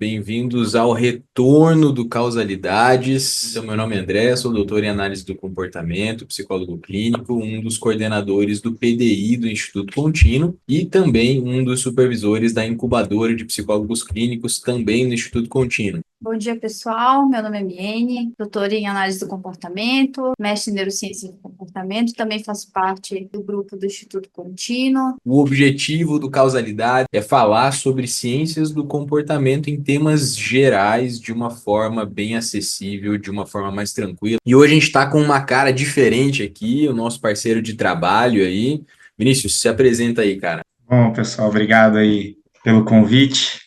bem-vindos ao retorno do Causalidades. Então, meu nome é André, sou doutor em análise do comportamento, psicólogo clínico, um dos coordenadores do PDI do Instituto Contínuo e também um dos supervisores da incubadora de psicólogos clínicos também no Instituto Contínuo. Bom dia, pessoal. Meu nome é Miene, doutora em análise do comportamento, mestre em neurociência do comportamento, também faço parte do grupo do Instituto Contínuo. O objetivo do Causalidade é falar sobre ciências do comportamento em temas gerais, de uma forma bem acessível, de uma forma mais tranquila. E hoje a gente está com uma cara diferente aqui, o nosso parceiro de trabalho aí. Vinícius, se apresenta aí, cara. Bom, pessoal, obrigado aí pelo convite.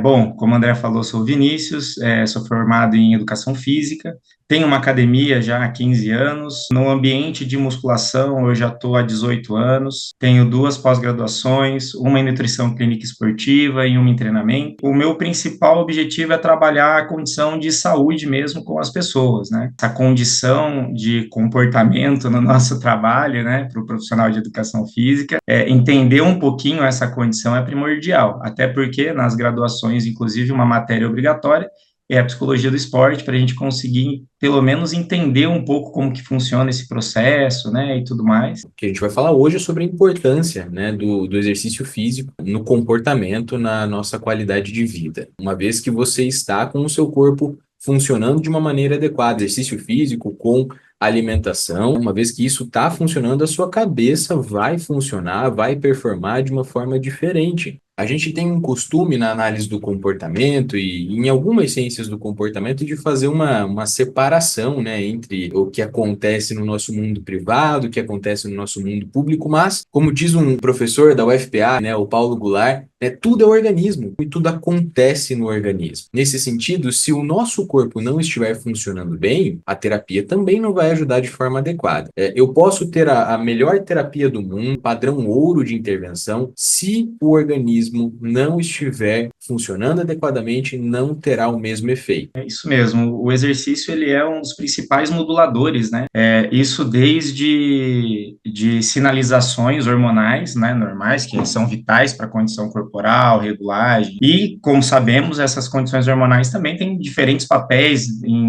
Bom, como o André falou, sou o Vinícius, sou formado em Educação Física, tenho uma academia já há 15 anos, no ambiente de musculação eu já estou há 18 anos, tenho 2 pós-graduações, uma em Nutrição Clínica Esportiva e uma em Treinamento. O meu principal objetivo é trabalhar a condição de saúde mesmo com as pessoas, né? Essa condição de comportamento no nosso trabalho, né, para o profissional de Educação Física, entender um pouquinho essa condição é primordial, até porque nas graduações, inclusive, uma matéria obrigatória é a psicologia do esporte, para a gente conseguir, pelo menos, entender um pouco como que funciona esse processo, né, e tudo mais. O que a gente vai falar hoje é sobre a importância, né, do exercício físico no comportamento, na nossa qualidade de vida. Uma vez que você está com o seu corpo funcionando de uma maneira adequada, exercício físico com alimentação, uma vez que isso está funcionando, a sua cabeça vai funcionar, vai performar de uma forma diferente. A gente tem um costume na análise do comportamento e em algumas ciências do comportamento de fazer uma separação, né, entre o que acontece no nosso mundo privado, o que acontece no nosso mundo público, mas, como diz um professor da UFPA, né, o Paulo Goulart, tudo é organismo e tudo acontece no organismo. Nesse sentido, se o nosso corpo não estiver funcionando bem, a terapia também não vai ajudar de forma adequada. Eu posso ter a melhor terapia do mundo, padrão ouro de intervenção, se o organismo não estiver funcionando adequadamente, não terá o mesmo efeito. É isso mesmo, o exercício ele é um dos principais moduladores, né? Isso desde de sinalizações hormonais, né, normais, que são vitais para a condição corporal, regulagem, e, como sabemos, essas condições hormonais também têm diferentes papéis em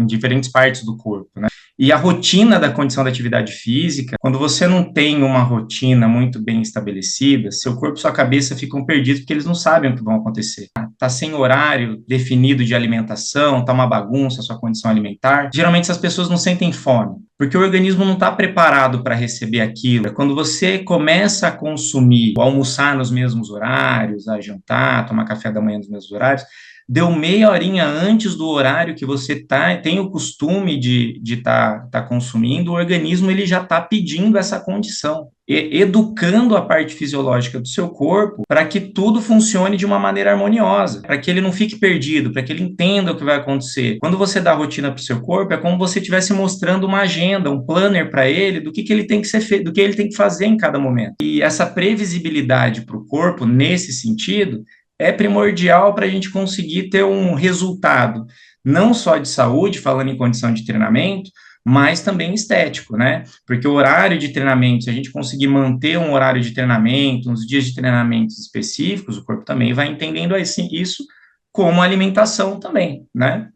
diferentes partes do corpo, né? E a rotina da condição da atividade física, quando você não tem uma rotina muito bem estabelecida, seu corpo e sua cabeça ficam perdidos porque eles não sabem o que vão acontecer. Tá sem horário definido de alimentação, tá uma bagunça a sua condição alimentar. Geralmente essas pessoas não sentem fome, porque o organismo não está preparado para receber aquilo. Quando você começa a consumir, almoçar nos mesmos horários, a jantar, tomar café da manhã nos mesmos horários, deu meia horinha antes do horário que você tem o costume de tá consumindo, o organismo ele já está pedindo essa condição, educando a parte fisiológica do seu corpo para que tudo funcione de uma maneira harmoniosa, para que ele não fique perdido, para que ele entenda o que vai acontecer. Quando você dá rotina para o seu corpo, é como se você estivesse mostrando uma agenda, um planner para ele do que ele tem que ser feito, do que ele tem que fazer em cada momento. E essa previsibilidade para o corpo, nesse sentido, é primordial para a gente conseguir ter um resultado, não só de saúde, falando em condição de treinamento, mas também estético, né? Porque o horário de treinamento, se a gente conseguir manter um horário de treinamento, uns dias de treinamentos específicos, o corpo também vai entendendo isso como alimentação também, né?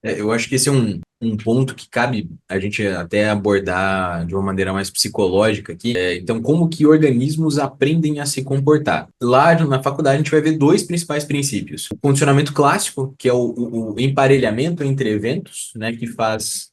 Eu acho que esse é um ponto que cabe a gente até abordar de uma maneira mais psicológica aqui. Então, como que organismos aprendem a se comportar? Lá na faculdade, a gente vai ver dois principais princípios. O condicionamento clássico, que é o emparelhamento entre eventos, né,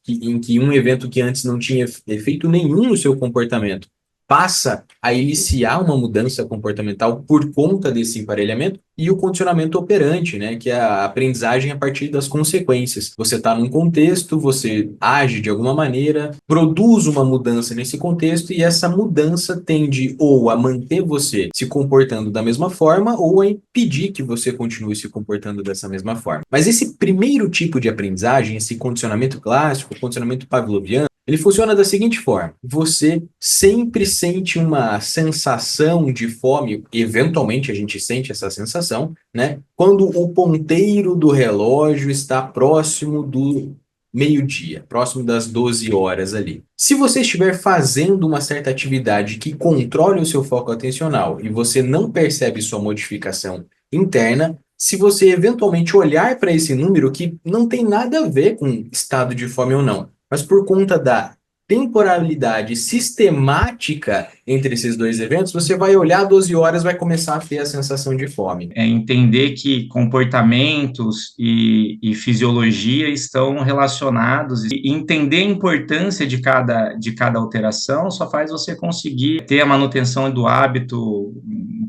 em que um evento que antes não tinha efeito nenhum no seu comportamento passa a iniciar uma mudança comportamental por conta desse emparelhamento, e o condicionamento operante, né, que é a aprendizagem a partir das consequências. Você está num contexto, você age de alguma maneira, produz uma mudança nesse contexto, e essa mudança tende ou a manter você se comportando da mesma forma ou a impedir que você continue se comportando dessa mesma forma. Mas esse primeiro tipo de aprendizagem, esse condicionamento clássico, o condicionamento pavloviano, ele funciona da seguinte forma: você sempre sente uma sensação de fome, eventualmente a gente sente essa sensação, né? Quando o ponteiro do relógio está próximo do meio-dia, próximo das 12 horas ali. Se você estiver fazendo uma certa atividade que controle o seu foco atencional e você não percebe sua modificação interna, se você eventualmente olhar para esse número, que não tem nada a ver com estado de fome ou não, mas por conta da temporalidade sistemática entre esses dois eventos, você vai olhar 12 horas, vai começar a ter a sensação de fome. É entender que comportamentos e fisiologia estão relacionados, e entender a importância de cada alteração só faz você conseguir ter a manutenção do hábito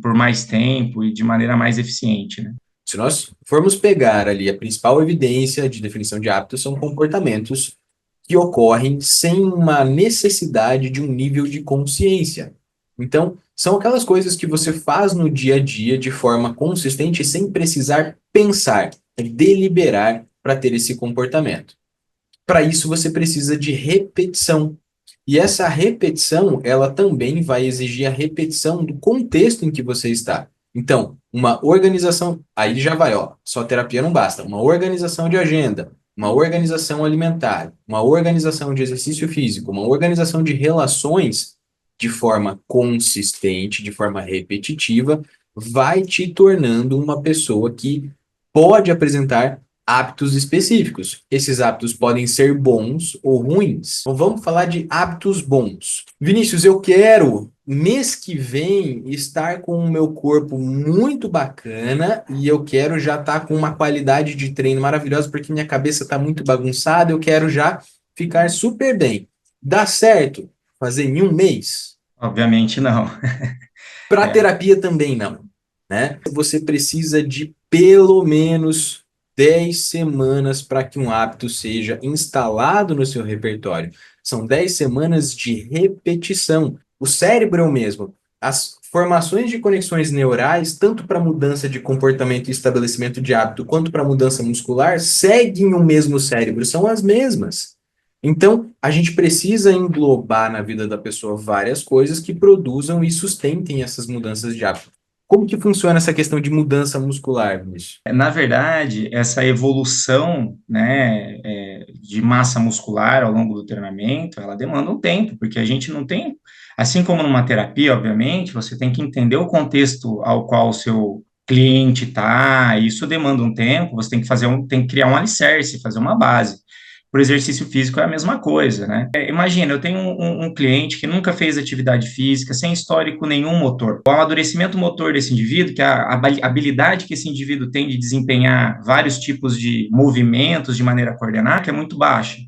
por mais tempo e de maneira mais eficiente, né? Se nós formos pegar ali a principal evidência de definição de hábitos, são comportamentos que ocorrem sem uma necessidade de um nível de consciência. Então, são aquelas coisas que você faz no dia a dia de forma consistente sem precisar pensar, deliberar para ter esse comportamento. Para isso, você precisa de repetição. E essa repetição, ela também vai exigir a repetição do contexto em que você está. Então, uma organização, aí já vai, ó, só terapia não basta, uma organização de agenda, uma organização alimentar, uma organização de exercício físico, uma organização de relações de forma consistente, de forma repetitiva, vai te tornando uma pessoa que pode apresentar hábitos específicos. Esses hábitos podem ser bons ou ruins. Então, vamos falar de hábitos bons. Vinícius, eu quero, mês que vem, estar com o meu corpo muito bacana e eu quero já estar com uma qualidade de treino maravilhosa porque minha cabeça está muito bagunçada, eu quero já ficar super bem. Dá certo fazer em um mês? Obviamente não. Para terapia também não, né? Você precisa de pelo menos 10 semanas para que um hábito seja instalado no seu repertório. São 10 semanas de repetição. O cérebro é o mesmo. As formações de conexões neurais, tanto para mudança de comportamento e estabelecimento de hábito, quanto para mudança muscular, seguem o mesmo cérebro, são as mesmas. Então, a gente precisa englobar na vida da pessoa várias coisas que produzam e sustentem essas mudanças de hábito. Como que funciona essa questão de mudança muscular, Vinícius? Na verdade, essa evolução, né, de massa muscular ao longo do treinamento, ela demanda um tempo, porque a gente não tem, assim como numa terapia, obviamente, você tem que entender o contexto ao qual o seu cliente está, isso demanda um tempo, você tem que tem que criar um alicerce, fazer uma base. Para o exercício físico é a mesma coisa, né? Imagina, eu tenho um cliente que nunca fez atividade física, sem histórico nenhum motor. O amadurecimento motor desse indivíduo, que é a habilidade que esse indivíduo tem de desempenhar vários tipos de movimentos de maneira coordenada, que é muito baixa.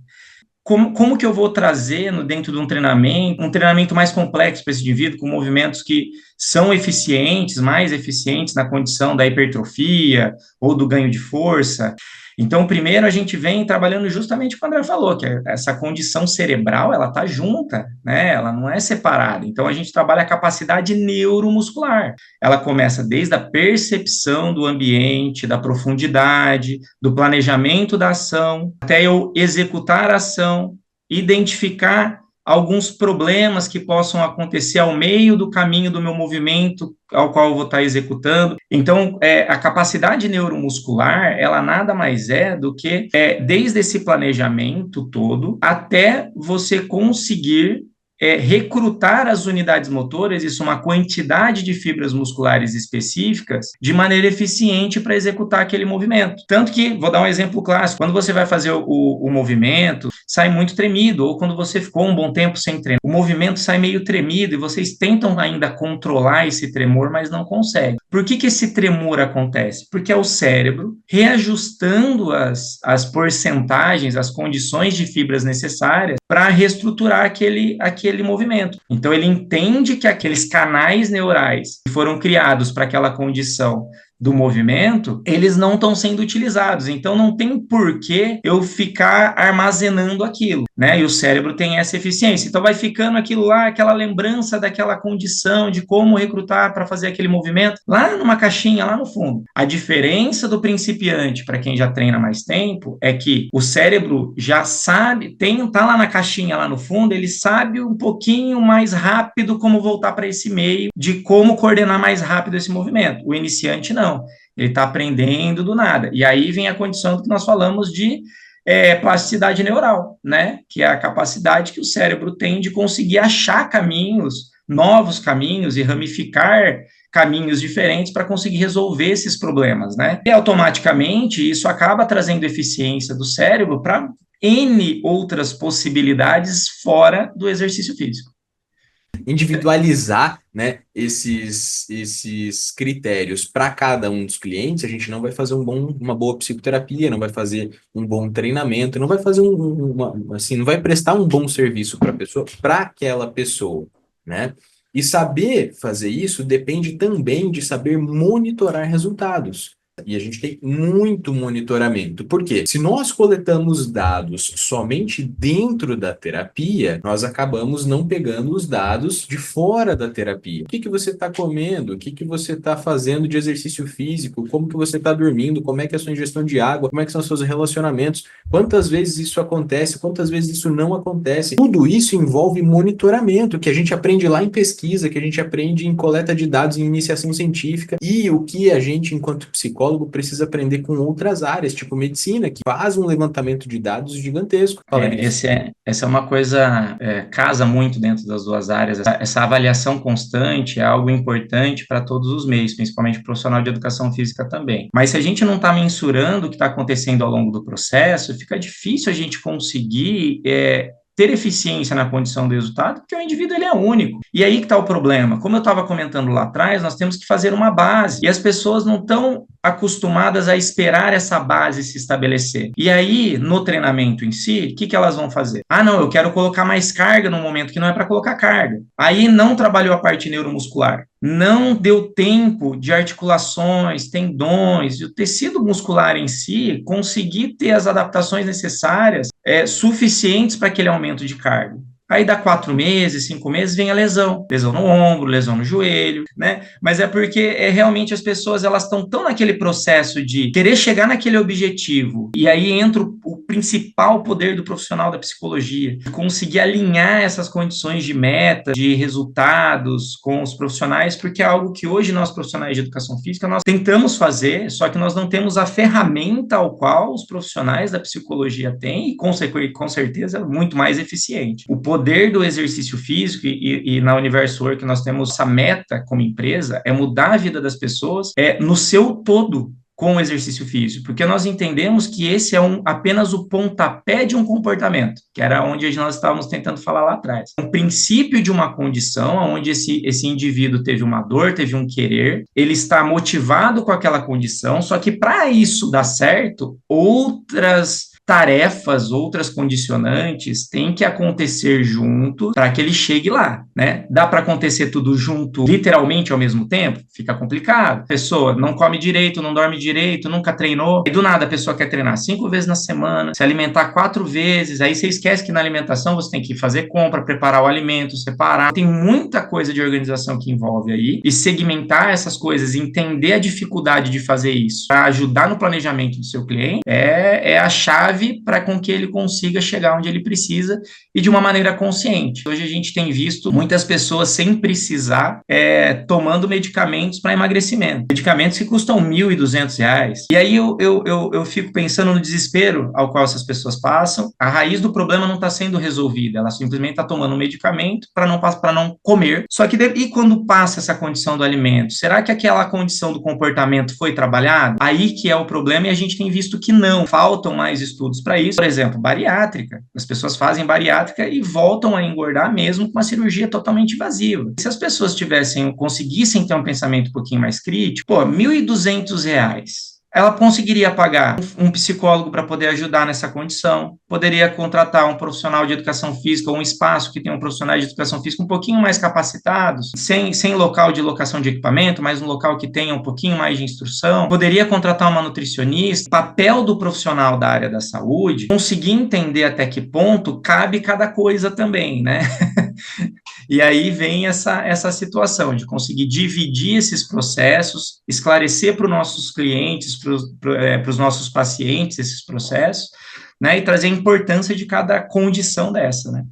Como que eu vou trazer dentro de um treinamento mais complexo para esse indivíduo, com movimentos que são eficientes, mais eficientes na condição da hipertrofia ou do ganho de força? Então, primeiro a gente vem trabalhando justamente o que o André falou, que essa condição cerebral, ela está junta, né? Ela não é separada. Então, a gente trabalha a capacidade neuromuscular. Ela começa desde a percepção do ambiente, da profundidade, do planejamento da ação, até eu executar a ação, identificar alguns problemas que possam acontecer ao meio do caminho do meu movimento, ao qual eu vou estar executando. Então, a capacidade neuromuscular, ela nada mais é do que, desde esse planejamento todo, até você conseguir recrutar as unidades motoras, isso é uma quantidade de fibras musculares específicas, de maneira eficiente para executar aquele movimento. Tanto que, vou dar um exemplo clássico, quando você vai fazer o movimento, sai muito tremido, ou quando você ficou um bom tempo sem treinar, o movimento sai meio tremido, e vocês tentam ainda controlar esse tremor, mas não conseguem. Por que esse tremor acontece? Porque é o cérebro reajustando as porcentagens, as condições de fibras necessárias para reestruturar aquele movimento. Então, ele entende que aqueles canais neurais que foram criados para aquela condição do movimento, eles não estão sendo utilizados. Então, não tem porquê eu ficar armazenando aquilo, né? E o cérebro tem essa eficiência. Então, vai ficando aquilo lá, aquela lembrança daquela condição de como recrutar para fazer aquele movimento, lá numa caixinha, lá no fundo. A diferença do principiante para quem já treina mais tempo é que o cérebro já sabe, tá lá na caixinha, lá no fundo, ele sabe um pouquinho mais rápido como voltar para esse meio, de como coordenar mais rápido esse movimento. O iniciante não. Ele está aprendendo do nada. E aí vem a condição que nós falamos de plasticidade neural, né? Que é a capacidade que o cérebro tem de conseguir achar caminhos novos caminhos e ramificar caminhos diferentes para conseguir resolver esses problemas, né? E automaticamente isso acaba trazendo eficiência do cérebro para N outras possibilidades fora do exercício físico. Individualizar, né, esses critérios para cada um dos clientes, a gente não vai fazer uma boa psicoterapia, não vai fazer um bom treinamento, não vai fazer assim, não vai prestar um bom serviço para aquela pessoa, né? E saber fazer isso depende também de saber monitorar resultados. E a gente tem muito monitoramento. Por quê? Se nós coletamos dados somente dentro da terapia, nós acabamos não pegando os dados de fora da terapia. O que que você está comendo? O que que você está fazendo de exercício físico? Como que você está dormindo? Como é que é a sua ingestão de água? Como é que são os seus relacionamentos? Quantas vezes isso acontece? Quantas vezes isso não acontece? Tudo isso envolve monitoramento, que a gente aprende lá em pesquisa, que a gente aprende em coleta de dados em iniciação científica, e o que a gente, enquanto psicólogo, precisa aprender com outras áreas, tipo medicina, que faz um levantamento de dados gigantesco. Essa é uma coisa, casa muito dentro das duas áreas. Essa avaliação constante é algo importante para todos os meios, principalmente o profissional de educação física também. Mas se a gente não está mensurando o que está acontecendo ao longo do processo, fica difícil a gente conseguir ter eficiência na condição do resultado, porque o indivíduo ele é único. E aí que está o problema. Como eu estava comentando lá atrás, nós temos que fazer uma base, e as pessoas não estão acostumadas a esperar essa base se estabelecer. E aí, no treinamento em si, o que elas vão fazer? Ah, não, eu quero colocar mais carga no momento que não é para colocar carga. Aí não trabalhou a parte neuromuscular. Não deu tempo de articulações, tendões e o tecido muscular em si conseguir ter as adaptações necessárias suficientes para aquele aumento de carga. Aí dá 4 meses, 5 meses, vem a lesão. Lesão no ombro, lesão no joelho, né? Mas é porque realmente as pessoas, elas estão tão naquele processo de querer chegar naquele objetivo. E aí entra o principal poder do profissional da psicologia, de conseguir alinhar essas condições de meta, de resultados com os profissionais, porque é algo que hoje nós, profissionais de educação física, nós tentamos fazer, só que nós não temos a ferramenta ao qual os profissionais da psicologia têm, e com certeza é muito mais eficiente. O poder do exercício físico e na Universo Work nós temos essa meta como empresa, é mudar a vida das pessoas no seu todo com o exercício físico, porque nós entendemos que esse é apenas o pontapé de um comportamento, que era onde nós estávamos tentando falar lá atrás. O princípio de uma condição, onde esse indivíduo teve uma dor, teve um querer, ele está motivado com aquela condição, só que para isso dar certo, outras tarefas, outras condicionantes têm que acontecer junto para que ele chegue lá, né? Dá para acontecer tudo junto, literalmente ao mesmo tempo? Fica complicado. A pessoa não come direito, não dorme direito, nunca treinou, e do nada a pessoa quer treinar 5 vezes na semana, se alimentar 4 vezes, aí você esquece que na alimentação você tem que fazer compra, preparar o alimento, separar. Tem muita coisa de organização que envolve aí, e segmentar essas coisas, entender a dificuldade de fazer isso, para ajudar no planejamento do seu cliente, é a chave para com que ele consiga chegar onde ele precisa e de uma maneira consciente. Hoje a gente tem visto muitas pessoas sem precisar tomando medicamentos para emagrecimento. Medicamentos que custam R$1.200. E aí eu fico pensando no desespero ao qual essas pessoas passam. A raiz do problema não está sendo resolvida. Ela simplesmente está tomando um medicamento para não comer. Só que e quando passa essa condição do alimento? Será que aquela condição do comportamento foi trabalhada? Aí que é o problema, e a gente tem visto que não. Faltam mais estudos para isso. Por exemplo, bariátrica. As pessoas fazem bariátrica e voltam a engordar mesmo com uma cirurgia totalmente invasiva. Se as pessoas conseguissem ter um pensamento um pouquinho mais crítico, R$1.200. Ela conseguiria pagar um psicólogo para poder ajudar nessa condição, poderia contratar um profissional de educação física ou um espaço que tenha um profissional de educação física um pouquinho mais capacitados, sem local de locação de equipamento, mas um local que tenha um pouquinho mais de instrução, poderia contratar uma nutricionista. Papel do profissional da área da saúde, conseguir entender até que ponto cabe cada coisa também, né? E aí vem essa situação de conseguir dividir esses processos, esclarecer para os nossos clientes, para os nossos pacientes esses processos, né, e trazer a importância de cada condição dessa, né?